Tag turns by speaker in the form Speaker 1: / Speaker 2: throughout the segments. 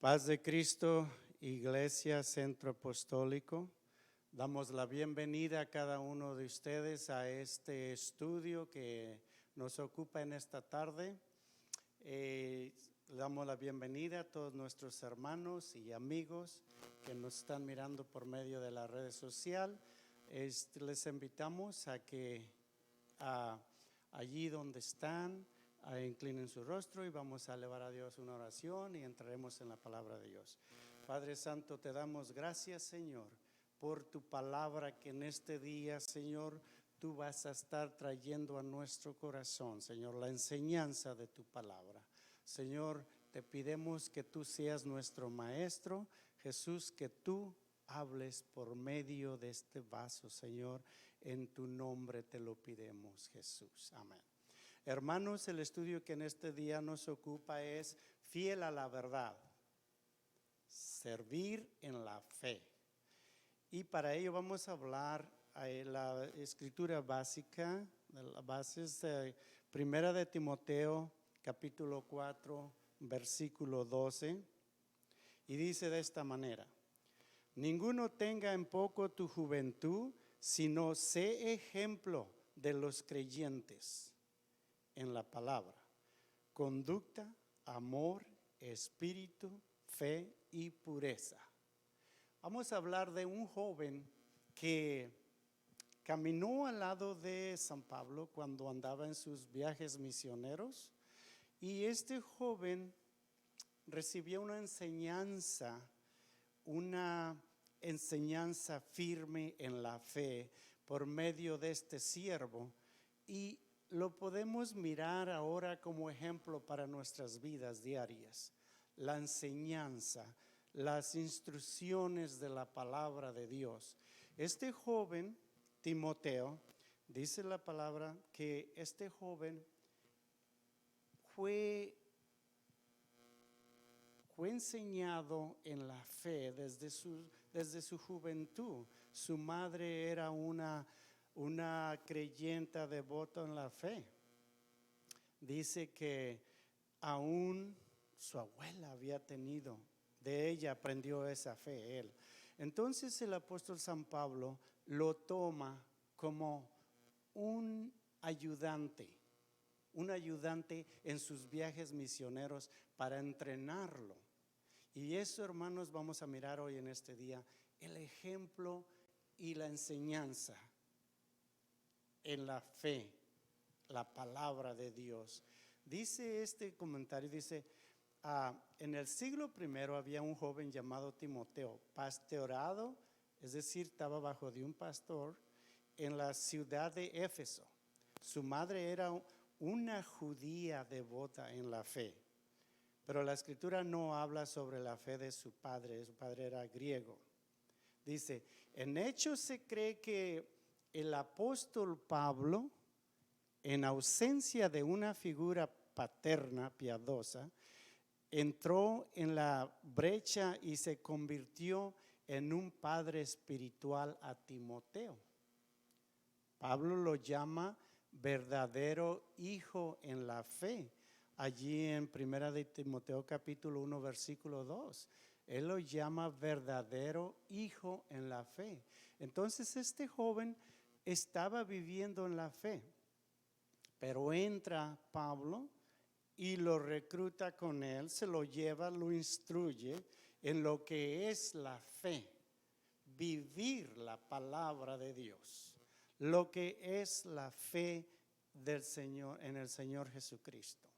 Speaker 1: Paz de Cristo, Iglesia Centro Apostólico. Damos la bienvenida a cada uno de ustedes a este estudio que nos ocupa en esta tarde. Damos la bienvenida a todos nuestros hermanos y amigos que nos están mirando por medio de la red social. Les invitamos a que allí donde están, inclinen su rostro y vamos a elevar a Dios una oración y entraremos en la palabra de Dios. Padre Santo, te damos gracias, Señor, por tu palabra que en este día, Señor, tú vas a estar trayendo a nuestro corazón, Señor, la enseñanza de tu palabra. Señor, te pedimos que tú seas nuestro maestro, Jesús, que tú hables por medio de este vaso, Señor, en tu nombre te lo pedimos, Jesús. Amén. Hermanos, el estudio que en este día nos ocupa es fiel a la verdad, servir en la fe. Y para ello vamos a hablar la escritura básica, de las bases de Primera de Timoteo, capítulo 4, versículo 12. Y dice de esta manera: ninguno tenga en poco tu juventud, sino sé ejemplo de los creyentes en la palabra, conducta, amor, espíritu, fe y pureza. Vamos a hablar de un joven que caminó al lado de San Pablo cuando andaba en sus viajes misioneros, y este joven recibió una enseñanza firme en la fe por medio de este siervo, y lo podemos mirar ahora como ejemplo para nuestras vidas diarias. La enseñanza, las instrucciones de la palabra de Dios. Este joven, Timoteo, dice la palabra que este joven fue enseñado en la fe desde su juventud. Su madre era una creyente devota en la fe. Dice que aún su abuela había tenido, de ella aprendió esa fe él. Entonces el apóstol San Pablo lo toma como un ayudante en sus viajes misioneros para entrenarlo. Y eso, hermanos, vamos a mirar hoy en este día, el ejemplo y la enseñanza en la fe, la palabra de Dios. Dice este comentario, dice, en el siglo I había un joven llamado Timoteo, pastoreado, es decir, estaba bajo de un pastor en la ciudad de Éfeso. Su madre era una judía devota en la fe, pero la escritura no habla sobre la fe de su padre era griego. Dice, en Hechos se cree que el apóstol Pablo, en ausencia de una figura paterna piadosa, entró en la brecha y se convirtió en un padre espiritual a Timoteo. Pablo lo llama verdadero hijo en la fe. Allí en Primera de Timoteo capítulo 1 versículo 2, él lo llama verdadero hijo en la fe. Entonces este joven estaba viviendo en la fe, pero entra Pablo y lo recluta con él, se lo lleva, lo instruye en lo que es la fe, vivir la palabra de Dios, lo que es la fe del Señor, en el Señor Jesucristo.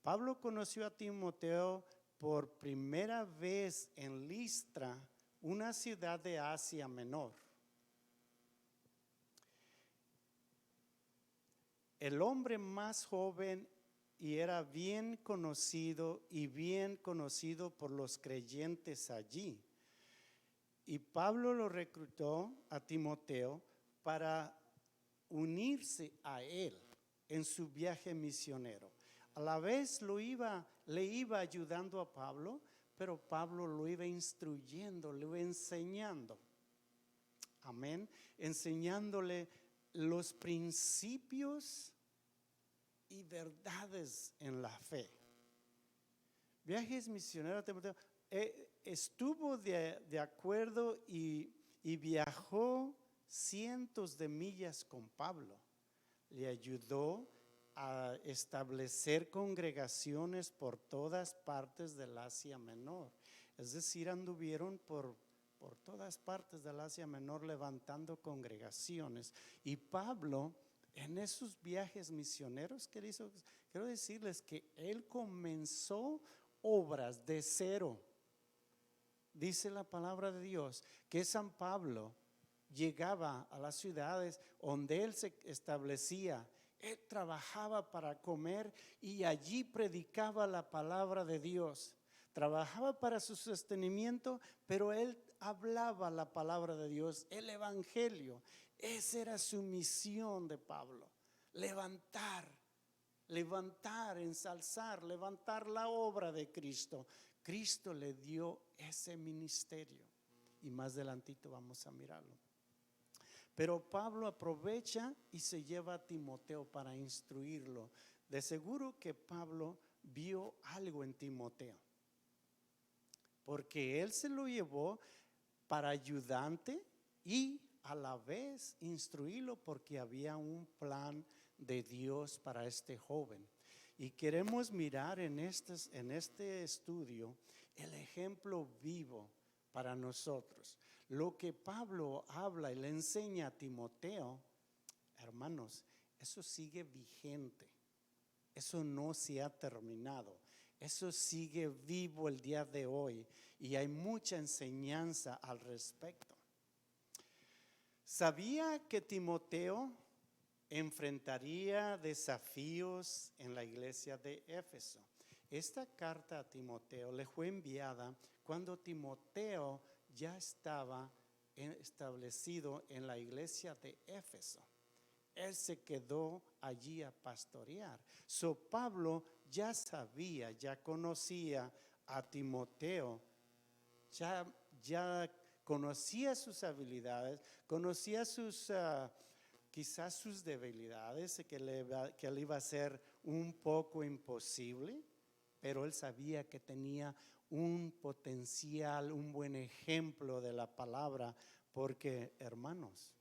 Speaker 1: Pablo conoció a Timoteo por primera vez en Listra, una ciudad de Asia Menor. El hombre más joven y era bien conocido por los creyentes allí. Y Pablo lo reclutó a Timoteo para unirse a él en su viaje misionero. A la vez le iba ayudando a Pablo, pero Pablo lo iba instruyendo, lo iba enseñando. Amén. Enseñándole los principios y verdades en la fe. Viajes misioneros, Timoteo, estuvo de acuerdo y viajó cientos de millas con Pablo. Le ayudó a establecer congregaciones por todas partes del Asia Menor. Es decir, anduvieron por todas partes del Asia Menor levantando congregaciones. Y Pablo, en esos viajes misioneros que él hizo, quiero decirles que él comenzó obras de cero. Dice la palabra de Dios que San Pablo llegaba a las ciudades donde él se establecía. Él trabajaba para comer y allí predicaba la palabra de Dios. Trabajaba para su sostenimiento, pero él hablaba la palabra de Dios, el evangelio. Esa era su misión de Pablo: levantar, ensalzar, levantar la obra de Cristo. Cristo le dio ese ministerio y más adelantito vamos a mirarlo. Pero Pablo aprovecha y se lleva a Timoteo para instruirlo. De seguro que Pablo vio algo en Timoteo, porque él se lo llevó para ayudante y a la vez instruirlo, porque había un plan de Dios para este joven. Y queremos mirar en este estudio el ejemplo vivo para nosotros. Lo que Pablo habla y le enseña a Timoteo, hermanos, eso sigue vigente. Eso no se ha terminado. Eso sigue vivo el día de hoy y hay mucha enseñanza al respecto. ¿Sabía que Timoteo enfrentaría desafíos en la iglesia de Éfeso? Esta carta a Timoteo le fue enviada cuando Timoteo ya estaba establecido en la iglesia de Éfeso. Él se quedó allí a pastorear. Pablo ya sabía, ya conocía a Timoteo, ya conocía sus habilidades, conocía quizás sus debilidades, que él iba a ser un poco imposible, pero él sabía que tenía un potencial, un buen ejemplo de la palabra, porque, hermanos,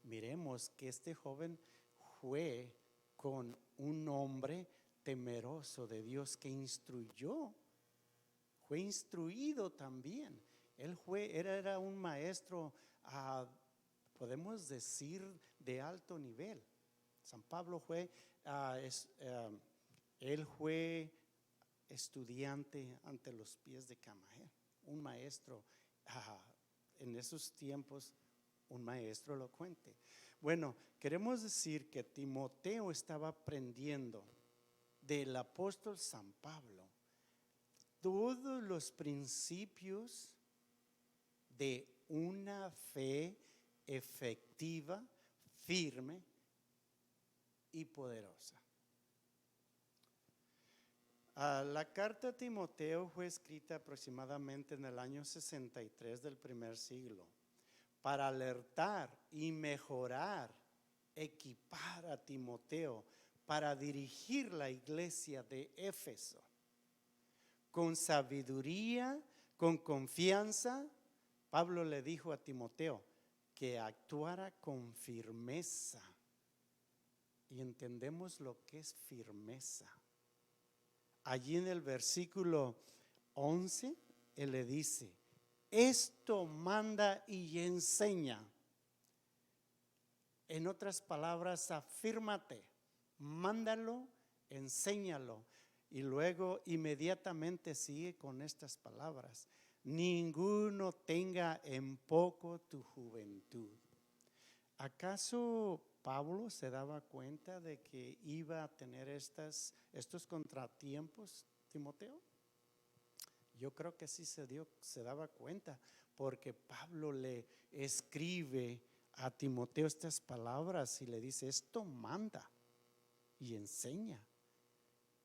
Speaker 1: miremos que este joven fue con un hombre temeroso de Dios que instruyó, fue instruido también. Él era un maestro, podemos decir, de alto nivel. San Pablo él fue estudiante ante los pies de Gamaliel, un maestro en esos tiempos, un maestro elocuente. Bueno, queremos decir que Timoteo estaba aprendiendo del apóstol San Pablo todos los principios de una fe efectiva, firme y poderosa. La carta a Timoteo fue escrita aproximadamente en el año 63 del primer siglo para alertar y mejorar, equipar a Timoteo para dirigir la iglesia de Éfeso con sabiduría, con confianza. Pablo le dijo a Timoteo que actuara con firmeza, y entendemos lo que es firmeza. Allí en el versículo 11, él le dice: esto manda y enseña. En otras palabras, afírmate, mándalo, enséñalo. Y luego inmediatamente sigue con estas palabras: ninguno tenga en poco tu juventud. ¿Acaso Pablo se daba cuenta de que iba a tener estos contratiempos, Timoteo? Yo creo que sí se daba cuenta, porque Pablo le escribe a Timoteo estas palabras y le dice: esto manda y enseña.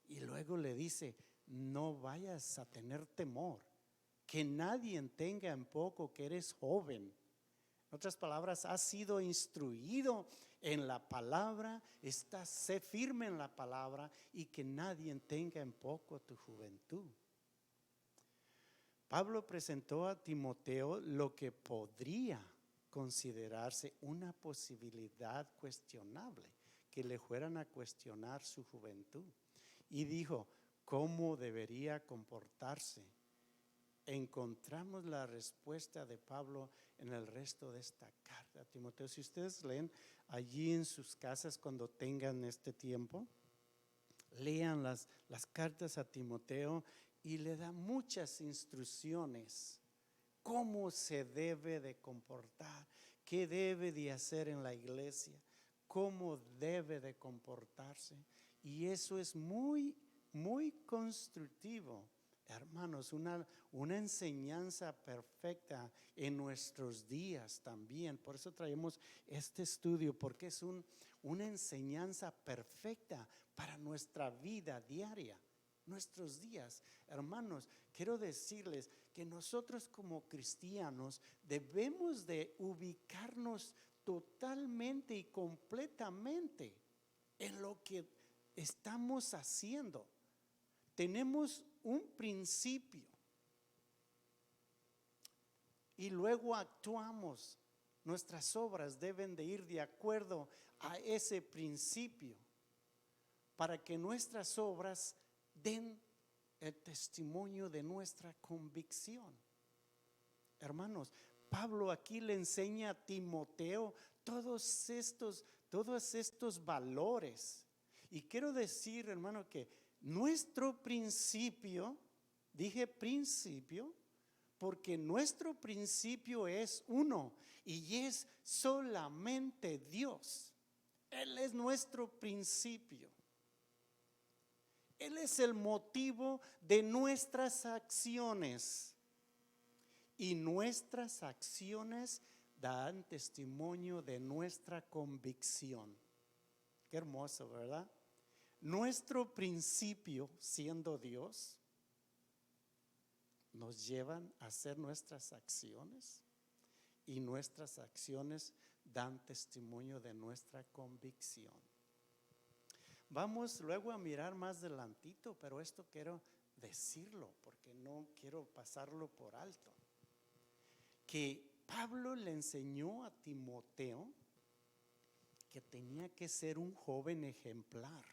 Speaker 1: Y luego le dice: no vayas a tener temor, que nadie tenga en poco que eres joven. En otras palabras, has sido instruido en la palabra, sé firme en la palabra y que nadie tenga en poco tu juventud. Pablo presentó a Timoteo lo que podría considerarse una posibilidad cuestionable, que le fueran a cuestionar su juventud. Y dijo, ¿cómo debería comportarse? Encontramos la respuesta de Pablo en el resto de esta carta a Timoteo. Si ustedes leen allí en sus casas cuando tengan este tiempo, lean las cartas a Timoteo y le da muchas instrucciones. Cómo se debe de comportar, qué debe de hacer en la iglesia, cómo debe de comportarse. Y eso es muy, muy constructivo. Hermanos, una enseñanza perfecta en nuestros días también. Por eso traemos este estudio, porque es una enseñanza perfecta para nuestra vida diaria, nuestros días. Hermanos, quiero decirles que nosotros como cristianos debemos de ubicarnos totalmente y completamente en lo que estamos haciendo. Tenemos un principio y luego actuamos. Nuestras obras deben de ir de acuerdo a ese principio para que nuestras obras den el testimonio de nuestra convicción. Hermanos, Pablo aquí le enseña a Timoteo todos estos valores. Y quiero decir, hermano, que nuestro principio, dije principio, porque nuestro principio es uno y es solamente Dios. Él es nuestro principio. Él es el motivo de nuestras acciones. Y nuestras acciones dan testimonio de nuestra convicción. Qué hermoso, ¿verdad? Nuestro principio, siendo Dios, nos llevan a hacer nuestras acciones y nuestras acciones dan testimonio de nuestra convicción. Vamos luego a mirar más adelantito, pero esto quiero decirlo porque no quiero pasarlo por alto. Que Pablo le enseñó a Timoteo que tenía que ser un joven ejemplar.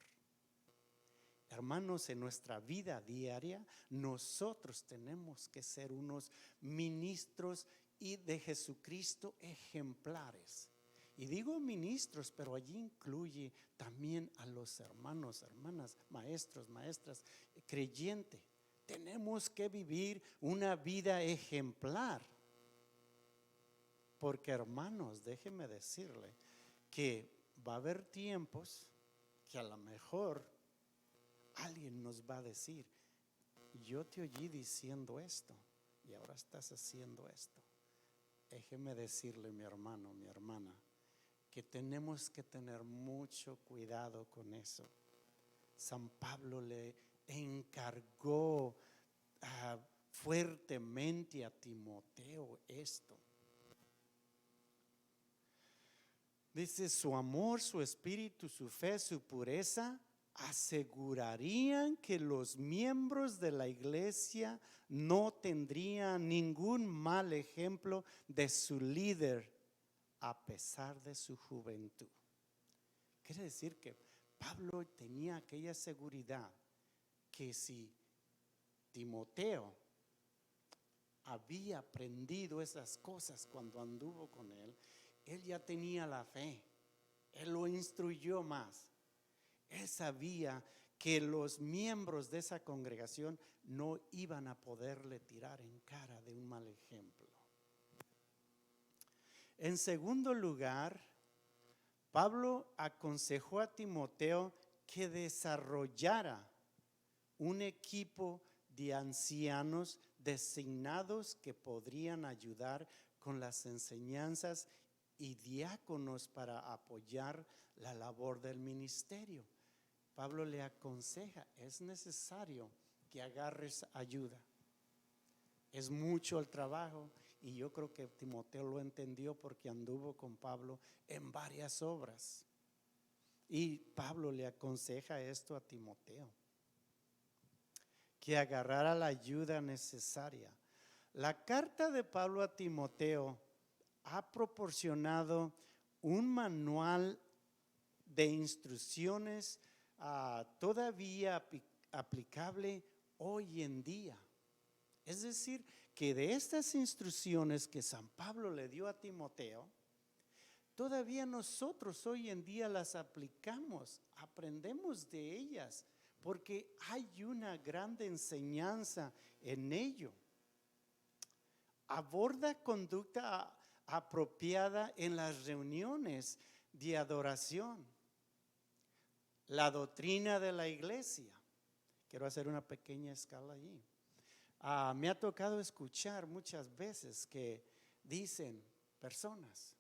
Speaker 1: Hermanos, en nuestra vida diaria, nosotros tenemos que ser unos ministros y de Jesucristo ejemplares. Y digo ministros, pero allí incluye también a los hermanos, hermanas, maestros, maestras, creyentes. Tenemos que vivir una vida ejemplar. Porque, hermanos, déjeme decirle que va a haber tiempos que a lo mejor alguien nos va a decir, yo te oí diciendo esto y ahora estás haciendo esto. Déjeme decirle, mi hermano, mi hermana, que tenemos que tener mucho cuidado con eso. San Pablo le encargó fuertemente a Timoteo esto. Dice, su amor, su espíritu, su fe, su pureza asegurarían que los miembros de la iglesia no tendrían ningún mal ejemplo de su líder a pesar de su juventud. Quiere decir que Pablo tenía aquella seguridad que si Timoteo había aprendido esas cosas cuando anduvo con él, él ya tenía la fe, él lo instruyó más. Él sabía que los miembros de esa congregación no iban a poderle tirar en cara de un mal ejemplo. En segundo lugar, Pablo aconsejó a Timoteo que desarrollara un equipo de ancianos designados que podrían ayudar con las enseñanzas y diáconos para apoyar la labor del ministerio. Pablo le aconseja, es necesario que agarres ayuda. Es mucho el trabajo Y yo creo que Timoteo lo entendió porque anduvo con Pablo en varias obras. Y Pablo le aconseja esto a Timoteo, que agarrara la ayuda necesaria. La carta de Pablo a Timoteo ha proporcionado un manual de instrucciones todavía aplicable hoy en día. Es decir, que de estas instrucciones que San Pablo le dio a Timoteo, todavía nosotros hoy en día las aplicamos, aprendemos de ellas, porque hay una gran enseñanza en ello. Aborda conducta apropiada en las reuniones de adoración. La doctrina de la iglesia. Quiero hacer una pequeña escala allí. Me ha tocado escuchar muchas veces que dicen personas,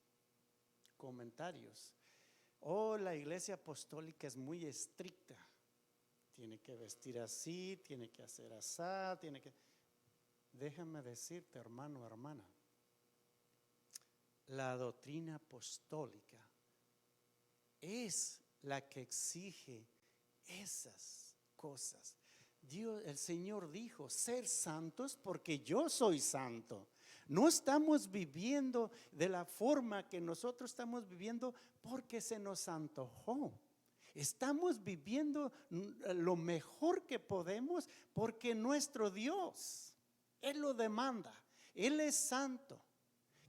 Speaker 1: comentarios: oh, la iglesia apostólica es muy estricta, tiene que vestir así, tiene que hacer así, tiene que… Déjame decirte, hermano, hermana, la doctrina apostólica es la que exige esas cosas. Dios, el Señor dijo: ser santos porque yo soy santo. No estamos viviendo de la forma que nosotros estamos viviendo porque se nos antojó. Estamos viviendo lo mejor que podemos porque nuestro Dios, Él lo demanda. Él es santo.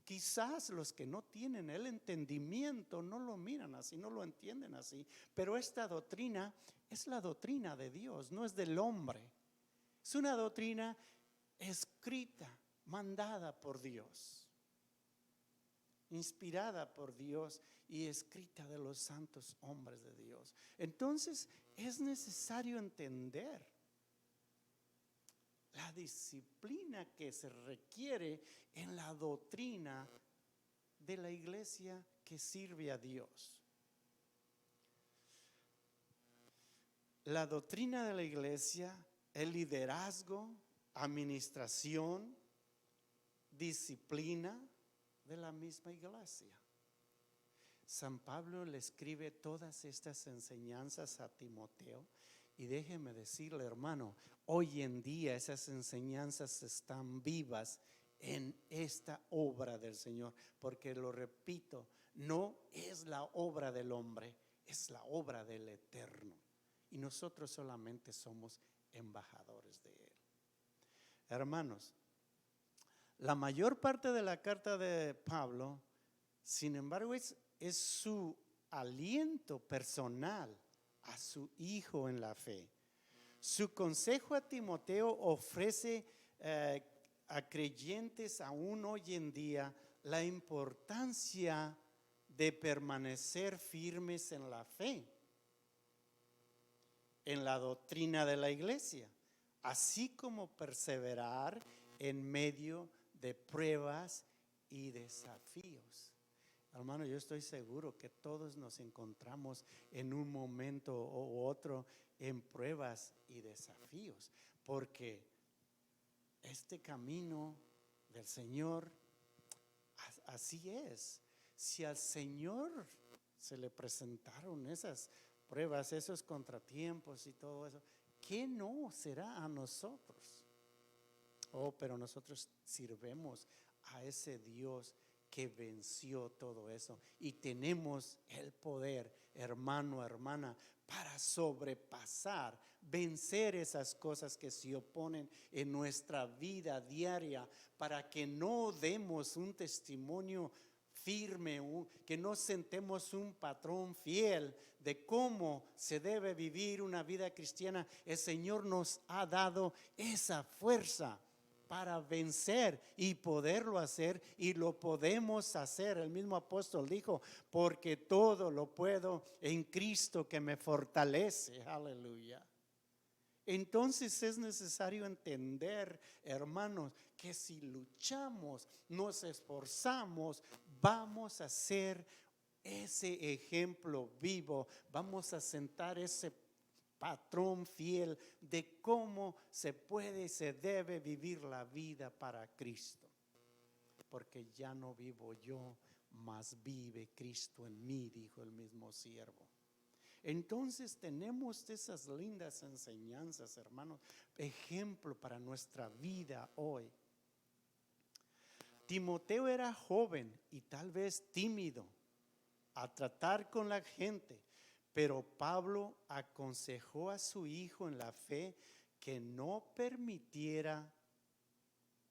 Speaker 1: Quizás los que no tienen el entendimiento no lo miran así, no lo entienden así, pero esta doctrina es la doctrina de Dios, no es del hombre. Es una doctrina escrita, mandada por Dios, inspirada por Dios y escrita de los santos hombres de Dios. Entonces es necesario entender la disciplina que se requiere en la doctrina de la iglesia que sirve a Dios. La doctrina de la iglesia, el liderazgo, administración, disciplina de la misma iglesia. San Pablo le escribe todas estas enseñanzas a Timoteo. Y déjeme decirle, hermano, hoy en día esas enseñanzas están vivas en esta obra del Señor, porque lo repito, no es la obra del hombre, es la obra del Eterno, y nosotros solamente somos embajadores de Él. Hermanos, la mayor parte de la carta de Pablo, sin embargo, es su aliento personal a su hijo en la fe. Su consejo a Timoteo ofrece a creyentes aún hoy en día la importancia de permanecer firmes en la fe, en la doctrina de la iglesia, así como perseverar en medio de pruebas y desafíos. Hermano, yo estoy seguro que todos nos encontramos en un momento u otro en pruebas y desafíos, porque este camino del Señor, así es. Si al Señor se le presentaron esas pruebas, esos contratiempos y todo eso, ¿qué no será a nosotros? Oh, pero nosotros sirvemos a ese Dios que venció todo eso, y tenemos el poder, hermano, hermana, para sobrepasar, vencer esas cosas que se oponen en nuestra vida diaria, para que no demos un testimonio firme, que no sentemos un patrón fiel de cómo se debe vivir una vida cristiana. El Señor nos ha dado esa fuerza para vencer y poderlo hacer, y lo podemos hacer. El mismo apóstol dijo: porque todo lo puedo en Cristo que me fortalece. Aleluya. Entonces es necesario entender, hermanos, que si luchamos, nos esforzamos, vamos a ser ese ejemplo vivo, vamos a sentar ese patrón fiel de cómo se puede y se debe vivir la vida para Cristo. porque ya no vivo yo, mas vive Cristo en mí, dijo el mismo siervo. Entonces tenemos esas lindas enseñanzas, hermanos, ejemplo para nuestra vida hoy. Timoteo era joven y tal vez tímido a tratar con la gente, pero Pablo aconsejó a su hijo en la fe que no permitiera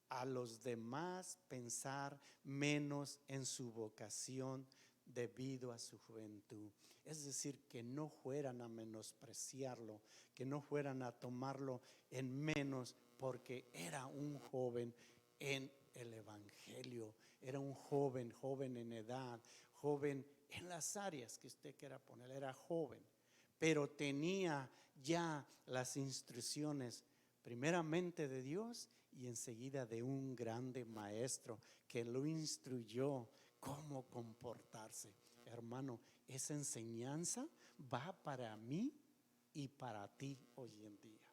Speaker 1: a los demás pensar menos en su vocación debido a su juventud. Es decir, que no fueran a menospreciarlo, que no fueran a tomarlo en menos porque era un joven en el evangelio, era un joven en edad, joven en las áreas que usted quiera poner, era joven, pero tenía ya las instrucciones primeramente de Dios y enseguida de un grande maestro que lo instruyó cómo comportarse. Hermano, esa enseñanza va para mí y para ti hoy en día.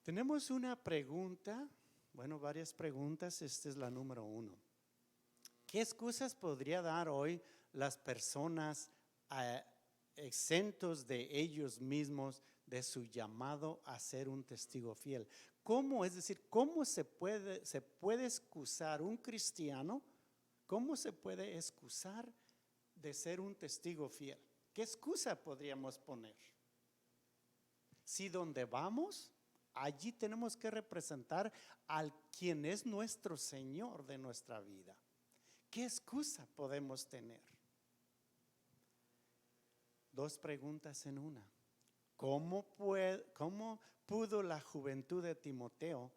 Speaker 1: Tenemos una pregunta, bueno, varias preguntas, esta es la número 1. ¿Qué excusas podría dar hoy las personas exentos de ellos mismos de su llamado a ser un testigo fiel? ¿Cómo, es decir, cómo se puede excusar un cristiano? ¿Cómo se puede excusar de ser un testigo fiel? ¿Qué excusa podríamos poner? Si donde vamos, allí tenemos que representar al quien es nuestro Señor de nuestra vida. ¿Qué excusa podemos tener? 2 preguntas en una. ¿Cómo pudo la juventud de Timoteo,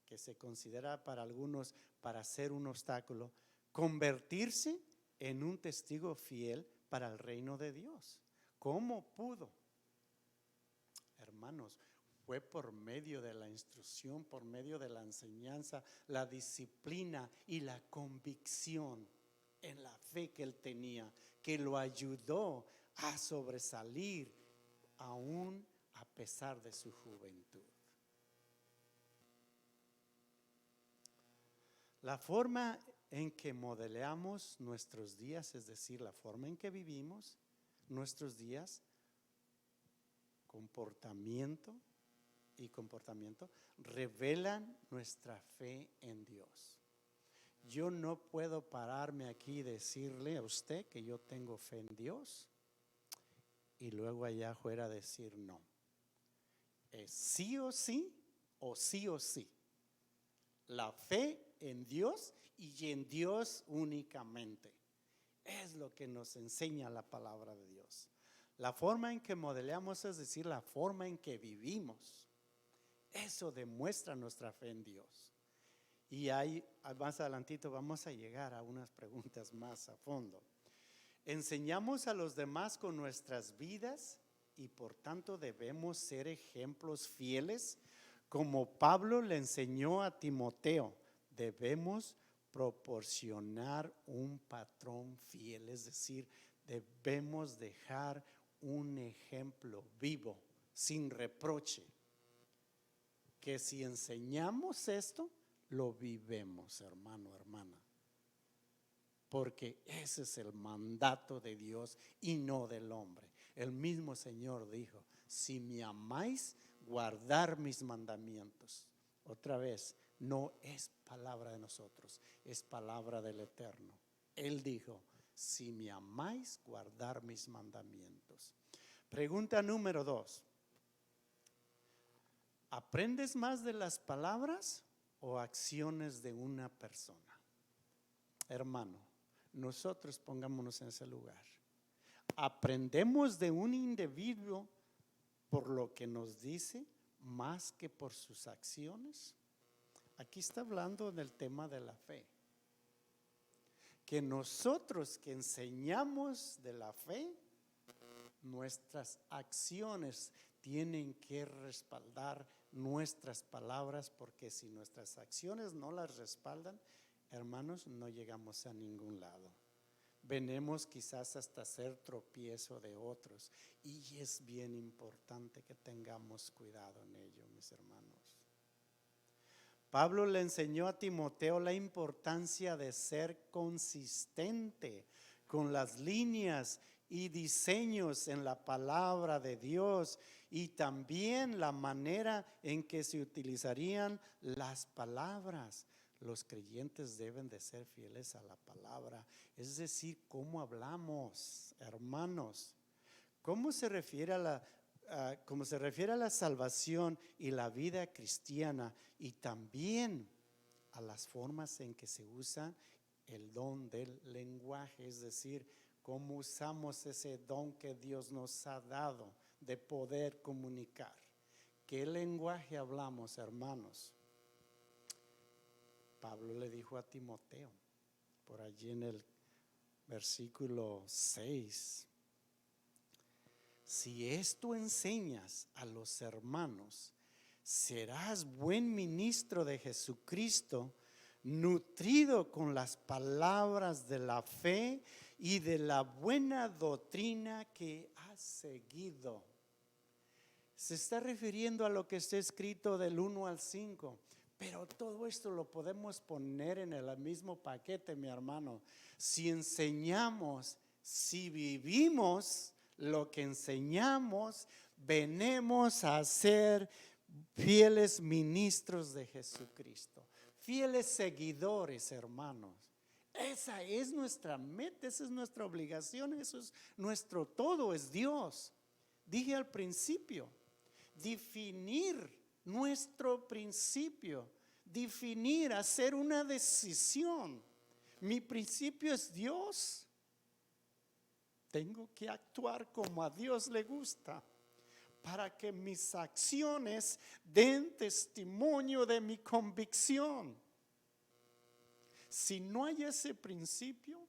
Speaker 1: que se considera para algunos para ser un obstáculo, convertirse en un testigo fiel para el reino de Dios? ¿Cómo pudo? Hermanos, fue por medio de la instrucción, por medio de la enseñanza, la disciplina y la convicción en la fe que él tenía, que lo ayudó a sobresalir aún a pesar de su juventud. La forma en que modelamos nuestros días, es decir, la forma en que vivimos nuestros días, comportamiento, revelan nuestra fe en Dios. Yo no puedo pararme aquí y decirle a usted que yo tengo fe en Dios y luego allá afuera decir no. Es sí o sí o sí o sí. La fe en Dios y en Dios únicamente. Es lo que nos enseña la palabra de Dios. La forma en que modelamos, es decir, la forma en que vivimos. Eso demuestra nuestra fe en Dios. Y ahí más adelantito vamos a llegar a unas preguntas más a fondo. Enseñamos a los demás con nuestras vidas y por tanto debemos ser ejemplos fieles. Como Pablo le enseñó a Timoteo, debemos proporcionar un patrón fiel, es decir, debemos dejar un ejemplo vivo, sin reproche. Que si enseñamos esto, lo vivemos, hermano, hermana. Porque ese es el mandato de Dios y no del hombre. El mismo Señor dijo, si me amáis, guardar mis mandamientos. Otra vez, no es palabra de nosotros, es palabra del Eterno. Él dijo, si me amáis, guardar mis mandamientos. Pregunta número 2. ¿Aprendes más de las palabras o acciones de una persona? Hermano, nosotros pongámonos en ese lugar. ¿Aprendemos de un individuo por lo que nos dice más que por sus acciones? Aquí está hablando del tema de la fe. Que nosotros que enseñamos de la fe, nuestras acciones tienen que respaldar nuestras palabras, porque si nuestras acciones no las respaldan, hermanos, no llegamos a ningún lado. Venimos quizás hasta ser tropiezo de otros, y es bien importante que tengamos cuidado en ello, mis hermanos. Pablo le enseñó a Timoteo la importancia de ser consistente con las líneas y diseños en la palabra de Dios y también la manera en que se utilizarían las palabras. Los creyentes deben de ser fieles a la palabra, es decir, cómo hablamos, hermanos. ¿Cómo se refiere como se refiere a la salvación y la vida cristiana y también a las formas en que se usa el don del lenguaje, es decir, cómo usamos ese don que Dios nos ha dado de poder comunicar? ¿Qué lenguaje hablamos, hermanos? Pablo le dijo a Timoteo, por allí en el versículo 6, si esto enseñas a los hermanos, serás buen ministro de Jesucristo, nutrido con las palabras de la fe y de la buena doctrina que has seguido. Se está refiriendo a lo que está escrito del 1 al 5. Pero todo esto lo podemos poner en el mismo paquete, mi hermano. Si enseñamos, si vivimos lo que enseñamos, venimos a ser fieles ministros de Jesucristo, fieles seguidores, hermanos. Esa es nuestra meta, esa es nuestra obligación, eso es nuestro todo, es Dios. Dije al principio, definir nuestro principio, definir, hacer una decisión. Mi principio es Dios. Tengo que actuar como a Dios le gusta para que mis acciones den testimonio de mi convicción. Si no hay ese principio,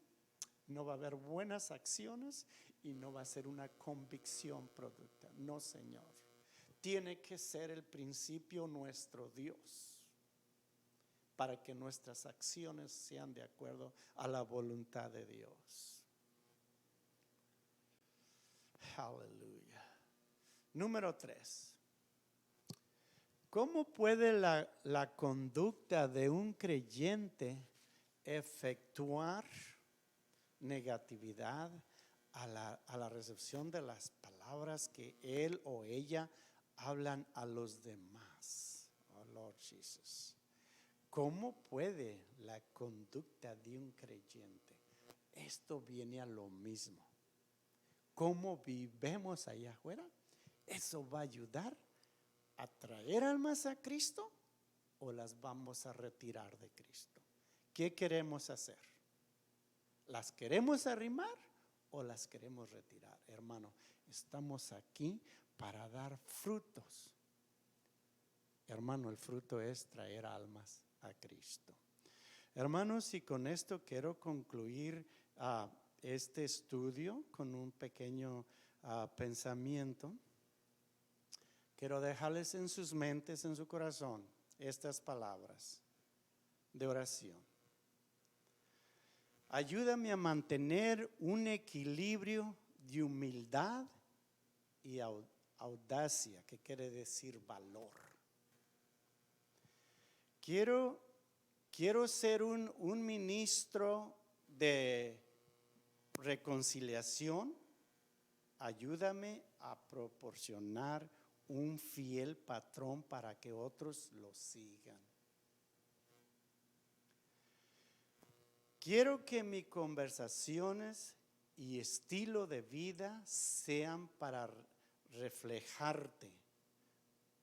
Speaker 1: no va a haber buenas acciones y no va a ser una convicción productiva. No, Señor. Tiene que ser el principio nuestro Dios para que nuestras acciones sean de acuerdo a la voluntad de Dios. Aleluya. Número 3. ¿Cómo puede la conducta de un creyente efectuar negatividad a la recepción de las palabras que él o ella hablan a los demás? Oh Lord Jesus. ¿Cómo puede la conducta de un creyente? Esto viene a lo mismo. ¿Cómo vivimos allá afuera? Eso va a ayudar a traer almas a Cristo o las vamos a retirar de Cristo. ¿Qué queremos hacer? ¿Las queremos arrimar o las queremos retirar? Hermano, estamos aquí para dar frutos. Hermano, el fruto es traer almas a Cristo. Hermanos, y con esto quiero concluir este estudio con un pequeño pensamiento. Quiero dejarles en sus mentes, en su corazón, estas palabras de oración. Ayúdame a mantener un equilibrio de humildad y audacia, que quiere decir valor. Quiero ser un ministro de reconciliación. Ayúdame a proporcionar un fiel patrón para que otros lo sigan. Quiero que mis conversaciones y estilo de vida sean para reflejarte.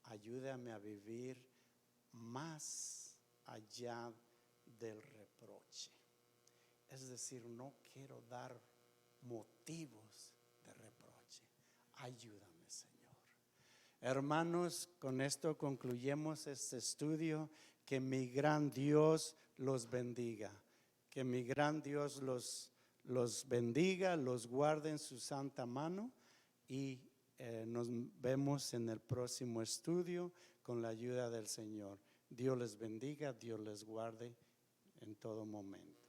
Speaker 1: Ayúdame a vivir más allá del reproche. Es decir, no quiero dar motivos de reproche. Ayúdame, Señor. Hermanos, con esto concluyemos este estudio. Que mi gran Dios los bendiga. Que mi gran Dios los bendiga, los guarde en su santa mano y nos vemos en el próximo estudio con la ayuda del Señor. Dios les bendiga, Dios les guarde en todo momento.